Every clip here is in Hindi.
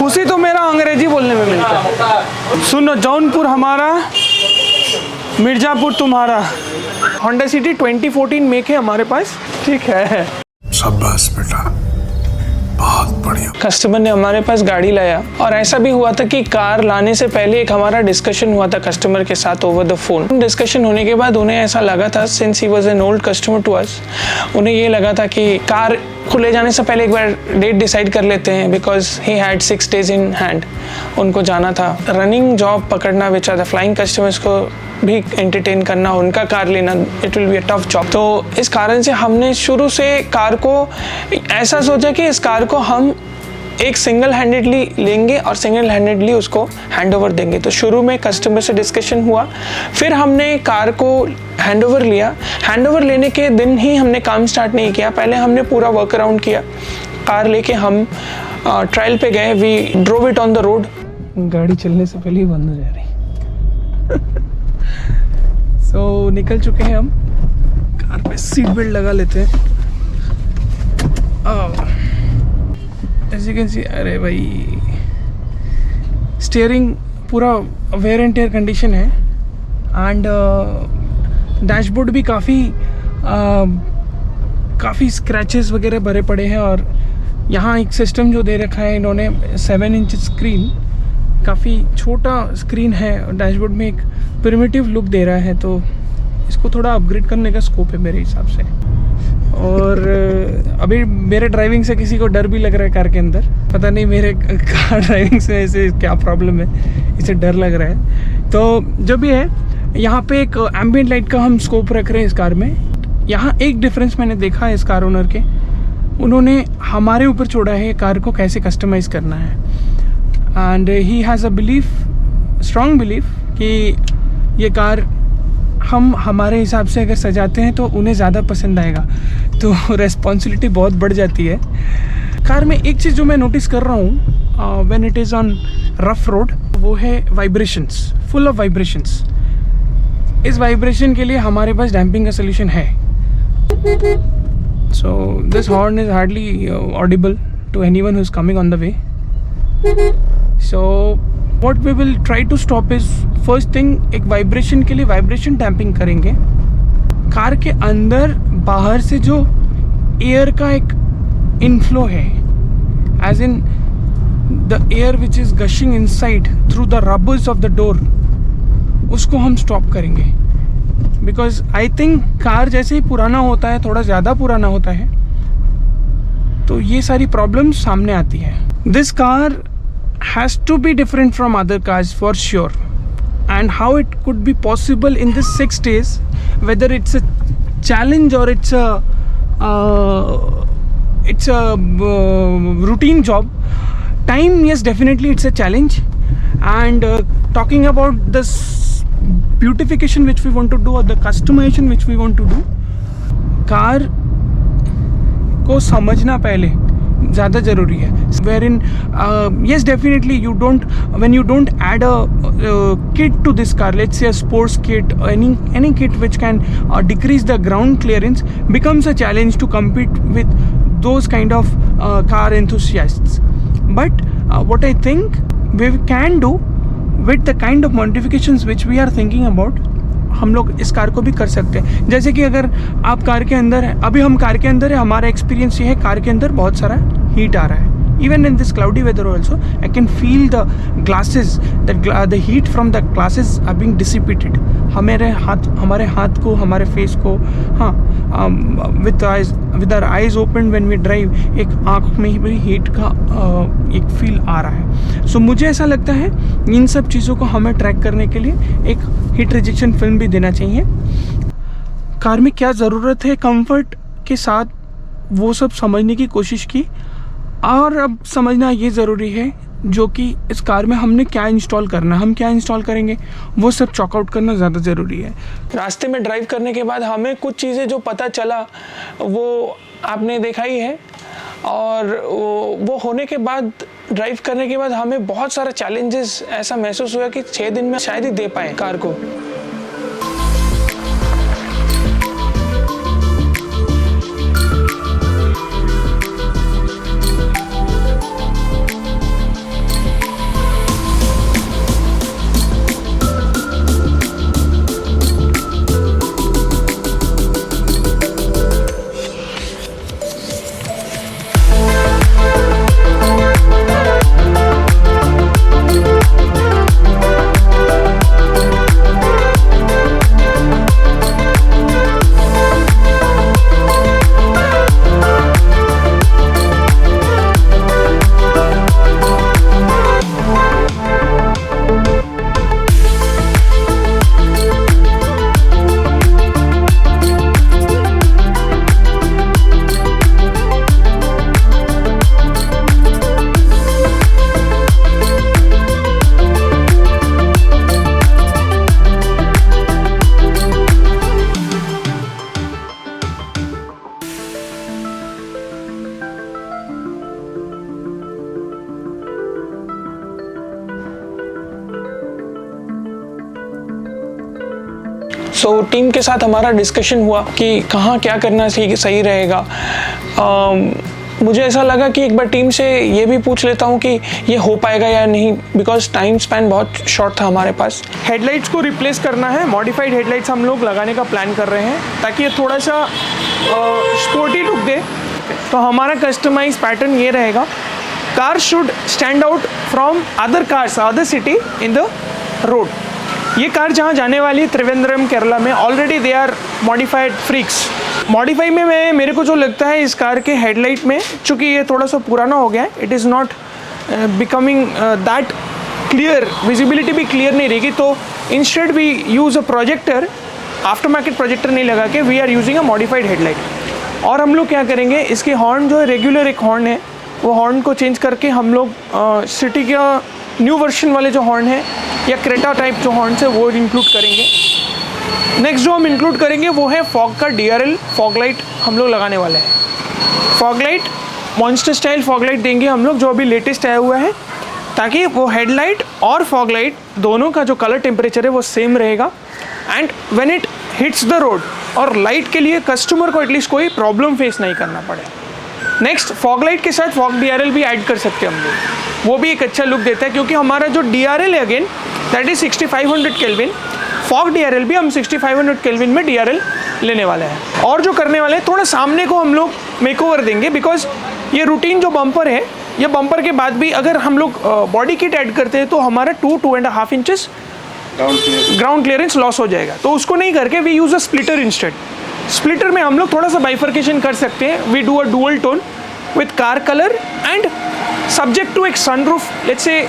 खुशी तो मेरा अंग्रेजी बोलने में मिलता है। सुनो, जौनपुर हमारा, मिर्जापुर तुम्हारा। होंडा सिटी 2014 मेक है हमारे पास, ठीक है। शाबाश बेटा, बहुत बढ़िया। कस्टमर ने हमारे पास गाड़ी लाया और ऐसा भी हुआ था कि कार लाने से पहले एक हमारा डिस्कशन हुआ था कस्टमर के साथ ओवर द फोन। डिस्कशन होने के बाद उन्हें ऐसा लगा था, since he was an old customer to us, उन्हें ये लगा था कि कार को ले जाने से पहले एक बार डेट डिसाइड कर लेते हैं, because he had 6 days in hand. उनको जाना था, रनिंग जॉब पकड़ना बेचा था, फ्लाइंग कस्टमर्स को भी एंटरटेन करना, उनका कार लेना, it will be a tough job. तो इस कारण से हमने शुरू से कार को ऐसा सोचा कि इस कार को हम एक सिंगल हैंडेडली लेंगे और सिंगल हैंडेडली उसको हैंड ओवर देंगे। तो शुरू में कस्टमर से डिस्कशन हुआ, फिर हमने कार को हैंड ओवर लिया। हैंड ओवर लेने के दिन ही हमने काम स्टार्ट नहीं किया, पहले हमने पूरा वर्क अराउंड किया। कार लेके हम ट्रायल पे गए, we drove it on the road. गाड़ी चलने से पहले ही बंद हो जा रही। सो निकल चुके हैं हम, कार पे सीट बेल्ट लगा लेते हैं। एज यू कैन सी, अरे भाई स्टीयरिंग पूरा वेयर एंड टेयर कंडीशन है, एंड डैशबोर्ड भी काफ़ी स्क्रैचेस वगैरह भरे पड़े हैं। और यहाँ एक सिस्टम जो दे रखा है इन्होंने, 7 inch स्क्रीन, काफ़ी छोटा स्क्रीन है और डैशबोर्ड में एक प्रिमिटिव लुक दे रहा है, तो इसको थोड़ा अपग्रेड करने का स्कोप है मेरे हिसाब से। और अभी मेरे ड्राइविंग से किसी को डर भी लग रहा है कार के अंदर, पता नहीं मेरे कार ड्राइविंग से ऐसे क्या प्रॉब्लम है, इसे डर लग रहा है। तो जो भी है, यहाँ पे एक एम्बिएंट लाइट का हम स्कोप रख रहे हैं इस कार में। यहाँ एक डिफरेंस मैंने देखा है इस कार ओनर के, उन्होंने हमारे ऊपर छोड़ा है कार को कैसे कस्टमाइज़ करना है। And he has a belief, strong belief कि ये कार हम हमारे हिसाब से अगर सजाते हैं तो उन्हें ज़्यादा पसंद आएगा, तो रेस्पॉन्सिबिलिटी बहुत बढ़ जाती है। कार में एक चीज़ जो मैं नोटिस कर रहा हूँ when it is on rough road, वो है वाइब्रेशंस, फुल ऑफ वाइब्रेशंस। इस वाइब्रेशन के लिए हमारे पास डैम्पिंग का सोल्यूशन है। So this horn is hardly audible to anyone who is coming on the way. So what we will try to stop is, first thing, एक वाइब्रेशन के लिए वाइब्रेशन डैम्पिंग करेंगे। कार के अंदर बाहर से जो एयर का एक इनफ्लो है, as in the air which is gushing inside through the rubbers of the door, उसको हम स्टॉप करेंगे। बिकॉज आई थिंक कार जैसे ही पुराना होता है, थोड़ा ज़्यादा पुराना होता है, तो ये सारी प्रॉब्लम्स सामने आती है। This car has to be different from other cars for sure, and how it could be possible in this 6 days, whether it's a challenge or it's a routine job. Time, yes, definitely it's a challenge. And talking about this beautification which we want to do, or the customization which we want to do, car को समझना पहले ज़्यादा ज़रूरी है। Wherein yes, definitely you don't, when you don't add a kit to this car, let's say a sports kit or any kit which can decrease the ground clearance, becomes a challenge to compete with those kind of car enthusiasts. But what I think we can do with the kind of modifications which we are thinking about, हम लोग इस कार को भी कर सकते हैं। जैसे कि अगर आप कार के अंदर है, अभी हम कार के अंदर है, हमारा एक्सपीरियंस ये है, कार के अंदर बहुत सारा हीट आ रहा है। Even in this cloudy weather also, I can feel the glasses, the heat from the glasses are being dissipated. हमारे हाथ को, हमारे फेस को, हाँ, with our eyes open when we drive, एक आँख में भी हीट का एक फील आ रहा है। सो मुझे ऐसा लगता है इन सब चीज़ों को हमें ट्रैक करने के लिए एक हीट रिजेक्शन फिल्म भी देना चाहिए। कार में क्या ज़रूरत है कंफर्ट के साथ, वो सब समझने की कोशिश की। और अब समझना ये ज़रूरी है जो कि इस कार में हमने क्या इंस्टॉल करना, हम क्या इंस्टॉल करेंगे, वो सब चॉकआउट करना ज़्यादा ज़रूरी है। रास्ते में ड्राइव करने के बाद हमें कुछ चीज़ें जो पता चला वो आपने देखा ही है, और वो होने के बाद, ड्राइव करने के बाद हमें बहुत सारा चैलेंजेस ऐसा महसूस हुआ कि 6 दिन में शायद ही दे पाए कार को। सो टीम के साथ हमारा डिस्कशन हुआ कि कहाँ क्या करना सही रहेगा। मुझे ऐसा लगा कि एक बार टीम से ये भी पूछ लेता हूँ कि ये हो पाएगा या नहीं, बिकॉज टाइम स्पैन बहुत शॉर्ट था हमारे पास। हेडलाइट्स को रिप्लेस करना है, मॉडिफाइड हेडलाइट्स हम लोग लगाने का प्लान कर रहे हैं ताकि ये थोड़ा सा स्पोर्टी लुक दे। तो हमारा कस्टमाइज पैटर्न ये रहेगा, car should stand out from other cars, other city in the road. ये कार जहाँ जाने वाली है त्रिवेंद्रम केरला में, already they are modified freaks. Modify में मेरे को जो लगता है इस कार के हेडलाइट में, चूँकि ये थोड़ा सा पुराना हो गया है, it is not becoming that clear, visibility भी क्लियर नहीं रहेगी। तो instead we use a projector, after market projector नहीं लगा के we are using a modified headlight. और हम लोग क्या करेंगे, इसके हॉर्न जो है रेगुलर एक हॉर्न है, वो हॉर्न को चेंज करके हम लोग सिटी का न्यू वर्जन वाले जो हॉर्न है या क्रेटा टाइप जो हॉर्न है वो इंक्लूड करेंगे। नेक्स्ट जो हम इंक्लूड करेंगे वो है फॉग का DRL फॉग लाइट हम लोग लगाने वाले हैं। Fog light monster style fog light देंगे हम लोग, जो अभी लेटेस्ट आया हुआ है, ताकि वो हेडलाइट और फॉग लाइट दोनों का जो कलर टेम्परेचर है वो सेम रहेगा। And when it hits the road, और लाइट के लिए कस्टमर को एटलीस्ट कोई प्रॉब्लम फेस नहीं करना पड़े। नेक्स्ट फॉग लाइट के साथ फॉग DRL भी ऐड कर सकते हैं हम लोग, वो भी एक अच्छा लुक देता है, क्योंकि हमारा जो DRL है again that is 6500 kelvin, fog DRL भी हम 6500 केल्विन में DRL लेने वाले हैं। और जो करने वाले हैं, थोड़ा सामने को हम लोग मेकओवर देंगे, बिकॉज ये रूटीन जो बम्पर है, ये बम्पर के बाद भी अगर हम लोग बॉडी किट ऐड करते हैं तो हमारा 2.5 इंचेस ग्राउंड क्लियरेंस लॉस हो जाएगा। तो उसको नहीं करके we use a splitter instead. Splitter में हम लोग थोड़ा सा बाइफर्केशन कर सकते हैं। We do a dual tone with car colour and subject to एक sun roof, let's say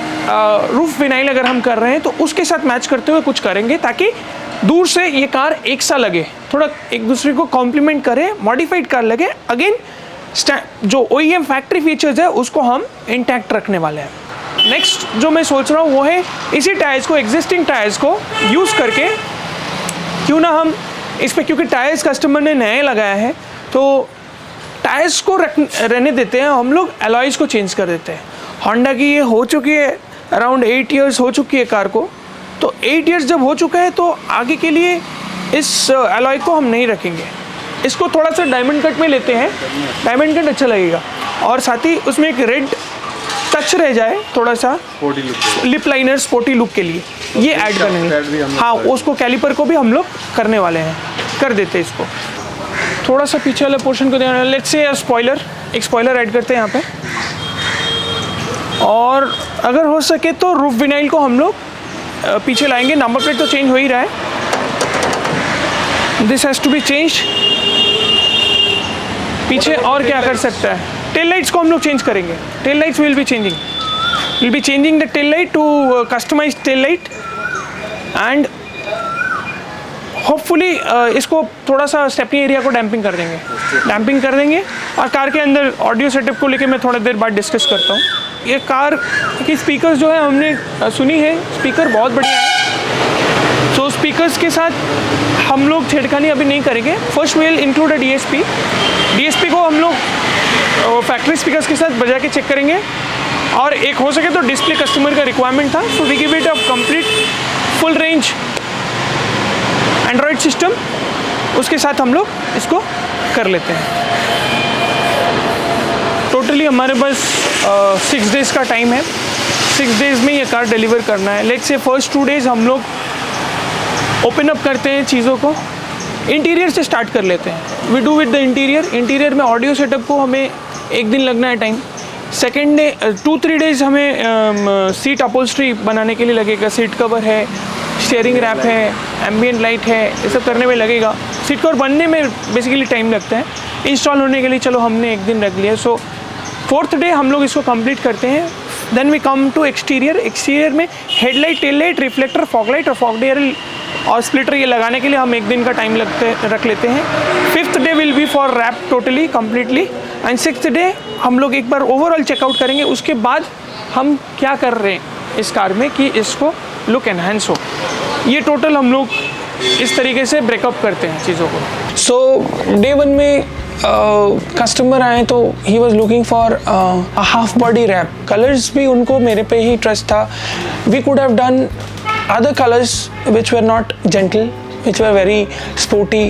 roof vinyl अगर हम कर रहे हैं तो उसके साथ मैच करते हुए कुछ करेंगे, ताकि दूर से ये कार एक सा लगे, थोड़ा एक दूसरे को कॉम्प्लीमेंट करे, मॉडिफाइड कार लगे। अगेन जो OEM फैक्ट्री फीचर्स है उसको हम इंटैक्ट रखने वाले हैं। नेक्स्ट जो मैं सोच रहा हूँ वो है इसी टायर्स को, एग्जिस्टिंग टायर्स को यूज़ करके क्यों ना हम इस पर, क्योंकि टायर्स कस्टमर ने नए लगाया है तो टायर्स को रहने देते हैं, हम लोग अलॉयज़ को चेंज कर देते हैं। होंडा की ये हो चुकी है अराउंड 8 इयर्स हो चुकी है कार को, तो 8 इयर्स जब हो चुका है तो आगे के लिए इस अलॉय को हम नहीं रखेंगे, इसको थोड़ा सा डायमंड कट में लेते हैं, डायमंड कट अच्छा लगेगा। और साथ ही उसमें एक रेड टच रह जाए, थोड़ा सा लिप लाइनर स्पोर्टी लुक के लिए ये ऐड करेंगे। हाँ, उसको कैलिपर को भी हम लोग करने वाले हैं, कर देते हैं इसको। थोड़ा सा पीछे वाले पोर्शन को देना, लेट्स से स्पॉइलर, एक स्पॉइलर ऐड करते हैं यहाँ पे। और अगर हो सके तो रूफ विनाइल को हम लोग पीछे लाएंगे। नंबर प्लेट तो चेंज हो ही रहा है, this has to be change. पीछे और क्या कर सकता है, टेल लाइट्स को हम लोग चेंज करेंगे। Tail lights will be changing the tail light to customise tail light and hopefully इसको थोड़ा सा स्टेपनी एरिया को डैम्पिंग कर देंगे। और कार के अंदर ऑडियो सेटअप को लेके मैं थोड़ा देर बाद डिस्कस करता हूँ। ये कार की स्पीकर्स जो है हमने सुनी है, स्पीकर बहुत बढ़िया है। सो स्पीकर्स के साथ हम लोग छेड़खानी अभी नहीं करेंगे। First will include a DSP को हम लोग फैक्ट्री स्पीकर्स के साथ बजा के चेक करेंगे। और एक हो सके तो डिस्प्ले कस्टमर का रिक्वायरमेंट था, so we give it a complete full range Android system, उसके साथ हम लोग इसको कर लेते हैं। टोटली हमारे पास 6 डेज़ का टाइम है। 6 डेज़ में ये कार डिलीवर करना है। लेट्स से फर्स्ट 2 डेज़ हम लोग ओपन अप करते हैं चीज़ों को, इंटीरियर से स्टार्ट कर लेते हैं। We do with the interior में ऑडियो सेटअप को हमें 1 दिन लगना है टाइम। सेकेंड डे 2-3 डेज़ हमें सीट अपहोल्स्ट्री बनाने के लिए लगेगा। सीट कवर है, स्टीयरिंग रैप है, एम्बियंट लाइट है, ये सब करने में लगेगा। सीट कवर बनने में बेसिकली टाइम लगता है, इंस्टॉल होने के लिए चलो हमने 1 दिन रख लिया। सो 4th डे हम लोग इसको कंप्लीट करते हैं। Then we come to exterior में headlight, tail light, reflector, fog light और फॉग DRL और स्प्लिटर ये लगाने के लिए हम 1 दिन का टाइम रख लेते हैं। 5th day will be for wrap totally completely and 6th day हम लोग एक बार ओवरऑल चेकआउट करेंगे। उसके बाद हम क्या कर रहे हैं इस कार में कि इसको लुक एनहेंस हो, ये टोटल हम लोग इस तरीके से ब्रेकअप करते हैं चीज़ों को। सो डे 1 में कस्टमर आए तो he was looking for half body wrap. Colours भी उनको मेरे पे ही ट्रस्ट था। We could have done other colors which were not gentle, which were very sporty,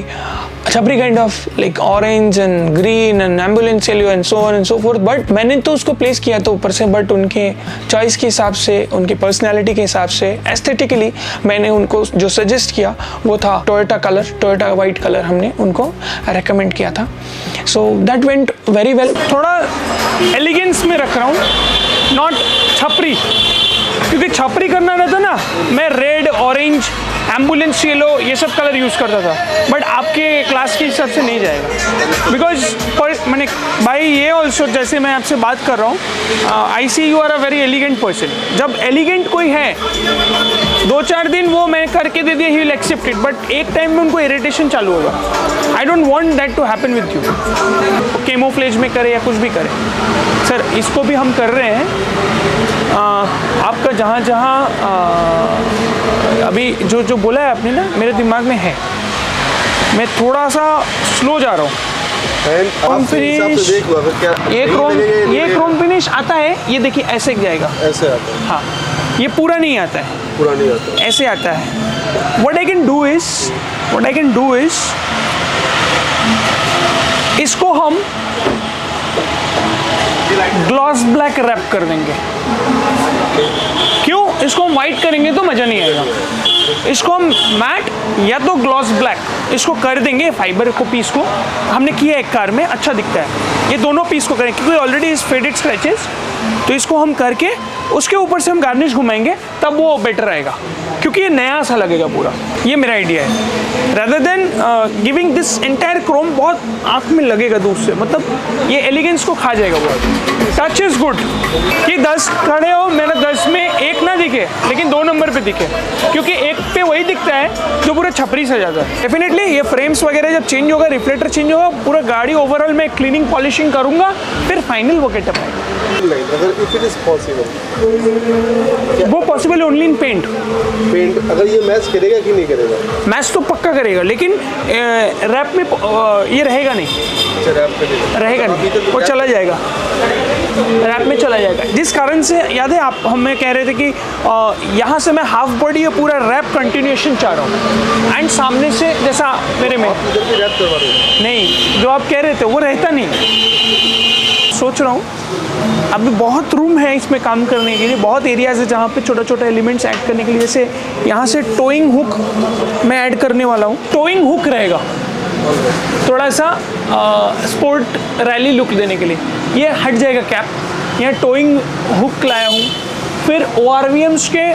छपरी kind of like orange and green and ambulance yellow and so on and so fourth. But मैंने तो उसको प्लेस किया तो ऊपर से, बट उनके चॉइस के हिसाब से, उनकी पर्सनैलिटी के हिसाब से, एस्थेटिकली मैंने उनको जो सजेस्ट किया वो था Toyota colour, Toyota white colour हमने उनको रेकमेंड किया था. So that went very well. थोड़ा एलिगेंस में रख रहा हूँ, नॉट छपरी, क्योंकि छपरी करना रहता ना, मैं रेड, ऑरेंज, एम्बुलेंस येलो ये सब कलर यूज़ करता था. बट आपके क्लास के हिसाब से नहीं जाएगा, बिकॉज मैंने भाई ये ऑल्सो, जैसे मैं आपसे बात कर रहा हूँ, I see you are a very elegant person. जब एलिगेंट कोई है 2-4 दिन वो मैं करके दे दिया, he will accept it, but एक टाइम में उनको इरिटेशन चालू होगा. I don't want that to happen with you. Camouflage में करे या कुछ भी करे. सर इसको भी हम कर रहे हैं. आपका जहाँ अभी जो बोला है आपने ना, मेरे दिमाग में है. मैं थोड़ा सा स्लो जा रहा हूँ. क्रोम फिनिश, ये क्रोम फिनिश आता है, ये देखिए ऐसे जाएगा, ऐसे आता है. हाँ, ये पूरा नहीं आता है, पूरा नहीं आता, ऐसे आता है. What I can do is इसको हम ग्लॉस ब्लैक रैप कर देंगे. क्यों? इसको हम वाइट करेंगे तो मज़ा नहीं आएगा. इसको हम मैट या तो ग्लॉस ब्लैक इसको कर देंगे. फाइबर को पीस को हमने किया एक कार में, अच्छा दिखता है. ये दोनों पीस को करेंगे क्योंकि ऑलरेडी इस फेडेड स्क्रैचेस, तो इसको हम करके उसके ऊपर से हम गार्निश घुमाएंगे, तब वो बेटर आएगा, क्योंकि ये नया सा लगेगा पूरा. ये मेरा आइडिया है. Rather than giving this entire Chrome, बहुत आँख में लगेगा दूर से, मतलब ये एलिगेंस को खा जाएगा बहुत. टच इज गुड कि 10 खड़े हो, मेरा 10 में एक ना दिखे लेकिन 2 नंबर पे दिखे, क्योंकि एक पे वही दिखता है जो पूरा छपरी से जाता है. डेफिनेटली ये फ्रेम्स वगैरह जब चेंज होगा, रिफ्लेक्टर चेंज होगा, पूरा गाड़ी ओवरऑल मैं क्लीनिंग पॉलिशिंग करूँगा, फिर फाइनल वो गेटअप आएगा. अगर इफ इट इज पॉसिबल, वो पॉसिबल ओनली इन पेंट. अगर ये मैच करेगा कि नहीं करेगा? मैच तो पक्का करेगा, लेकिन रैप में ये रहेगा नहीं, रहेगा नहीं, वो चला जाएगा, रैप में चला जाएगा. जिस कारण से याद है आप हमें कह रहे थे कि यहाँ से मैं हाफ बॉडी या पूरा रैप कंटिन्यूएशन चाह रहा हूँ, एंड सामने से जैसा मेरे में रैप करवा रहे नहीं, जो आप कह रहे थे वो रहता नहीं. सोच रहा हूँ अभी बहुत रूम है इसमें काम करने के लिए, बहुत एरियाज़ है जहाँ पे छोटा छोटा एलिमेंट्स ऐड करने के लिए. जैसे यहाँ से टोइंग हुक मैं ऐड करने वाला हूँ. टोइंग हुक रहेगा थोड़ा सा स्पोर्ट रैली लुक देने के लिए. ये हट जाएगा कैप, यहाँ टोइंग हुक लाया हूँ. फिर ORVMs के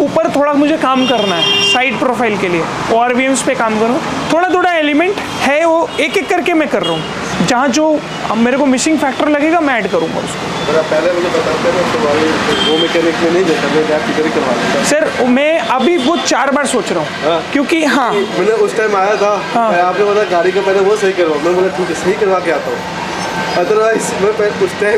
ऊपर थोड़ा मुझे काम करना है साइड प्रोफाइल के लिए. ORVMs पे काम करूँ, थोड़ा एलिमेंट है वो एक एक करके मैं कर रहा हूँ. जहाँ जो मेरे को मिसिंग फैक्टर लगेगा मैं ऐड करूँगा उसको. पहले मुझे बताते हैं तो वो मैकेनिक में नहीं देता, मैं रैप इधर ही करवा देता. सर मैं अभी वो 4 बार सोच रहा हूँ. हाँ. क्योंकि हाँ मैंने उस टाइम आया था. हाँ. आपने बोला गाड़ी का पहले वो सही करवाओ, मैं बोला ठीक है सही करवा के आता हूँ. अदरवाइज मैं उस टाइम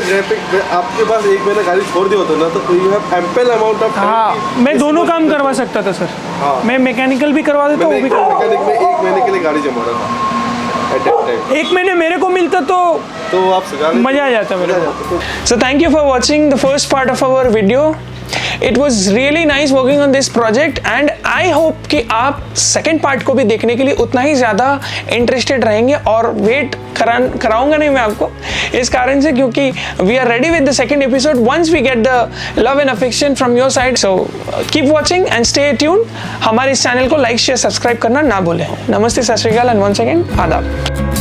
आपके पास एक महीना गाड़ी छोड़ दिया होता ना, तो you have ample amount of. हाँ, मैं दोनों काम करवा सकता था सर. हाँ. मैं मैकेनिकल भी करवा देता हूँ, वो भी मैकेनिक में 1 महीने के लिए गाड़ी जमा रहा था. 1 महीने मेरे को मिलता तो आप मजा आ जाता मेरे को. So thank you for watching the first part of our video. It was really nice working on this project and I hope कि आप second part को भी देखने के लिए उतना ही ज़्यादा interested रहेंगे. और wait कराऊंगा नहीं मैं आपको इस कारण से, क्योंकि we are ready with the second episode once we get the love and affection from your side. So keep watching and stay tuned. हमारे इस चैनल को like, share, subscribe करना ना भूलें. नमस्ते, सत श्री अकाल and once again आदाब.